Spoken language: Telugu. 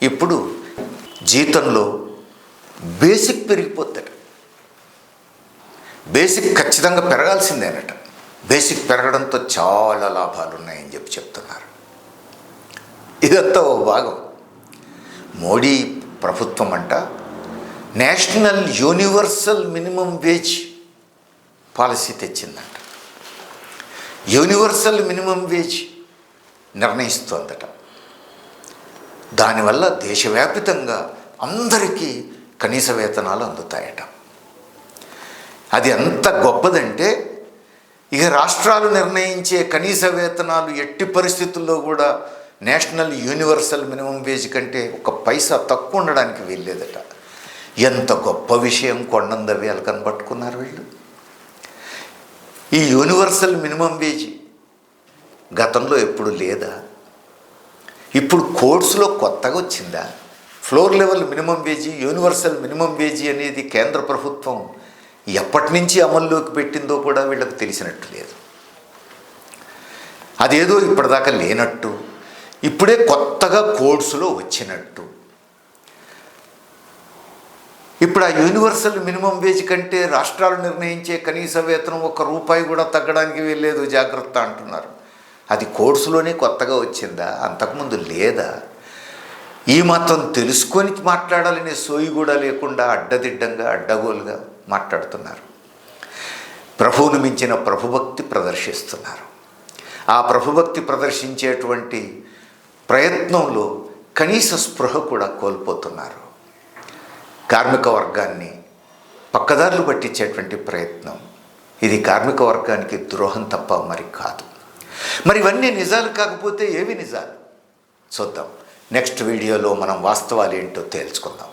ఇప్పుడు జీతంలో బేసిక్ పెరిగిపోతాడు. బేసిక్ ఖచ్చితంగా పెరగాల్సిందేనట. బేసిక్ పెరగడంతో చాలా లాభాలు ఉన్నాయని చెప్తున్నారు. ఇదంతా ఓ భాగం. మోడీ ప్రభుత్వం అంట national universal minimum wage policy తెచ్చిందంట. యూనివర్సల్ మినిమం వేజ్ నిర్ణయిస్తోందట. దానివల్ల దేశవ్యాప్తంగా అందరికీ కనీస వేతనాలు అందుతాయట. అది ఎంత గొప్పదంటే ఇక రాష్ట్రాలు నిర్ణయించే కనీస వేతనాలు ఎట్టి పరిస్థితుల్లో కూడా నేషనల్ యూనివర్సల్ మినిమం వేజ్ కంటే ఒక పైసా తక్కువ ఉండడానికి వీల్లేదట. ఎంత గొప్ప విషయం కొండందవ్యాలు కనబట్టుకున్నారు వీళ్ళు. ఈ యూనివర్సల్ మినిమం వేజ్ గతంలో ఎప్పుడు లేదా? ఇప్పుడు కోడ్స్లో కొత్తగా వచ్చిందా? Floor level minimum wage, universal minimum wage అనేది కేంద్ర ప్రభుత్వం ఎప్పటి నుంచి అమల్లోకి పెట్టిందో కూడా వీళ్ళకి తెలిసినట్టు లేదు. అదేదో ఇప్పటిదాకా లేనట్టు, ఇప్పుడే కొత్తగా కోడ్స్లో వచ్చినట్టు. ఇప్పుడు ఆ యూనివర్సల్ మినిమం వేజ్ కంటే రాష్ట్రాలు నిర్ణయించే కనీస వేతనం ₹1 కూడా తగ్గడానికి వీల్లేదు, జాగ్రత్త అంటున్నారు. అది కోర్సులోనే కొత్తగా వచ్చిందా? అంతకుముందు లేదా? ఈ మాత్రం తెలుసుకొని మాట్లాడాలనే సోయి కూడా లేకుండా అడ్డదిడ్డంగా అడ్డగోలుగా మాట్లాడుతున్నారు. ప్రభువును మించిన ప్రభుభక్తి ప్రదర్శిస్తున్నారు. ఆ ప్రభుభక్తి ప్రదర్శించేటువంటి ప్రయత్నంలో కనీస స్పృహ కూడా కోల్పోతున్నారు. కార్మిక వర్గాన్ని పక్కదారులు పట్టించేటువంటి ప్రయత్నం, ఇది కార్మిక వర్గానికి ద్రోహం తప్ప మరి కాదు. మరి ఇవన్నీ నిజాలు కాకపోతే ఏవి నిజాలు? చూద్దాం. నెక్స్ట్ వీడియోలో మనం వాస్తవాలు ఏంటో తేల్చుకుందాం.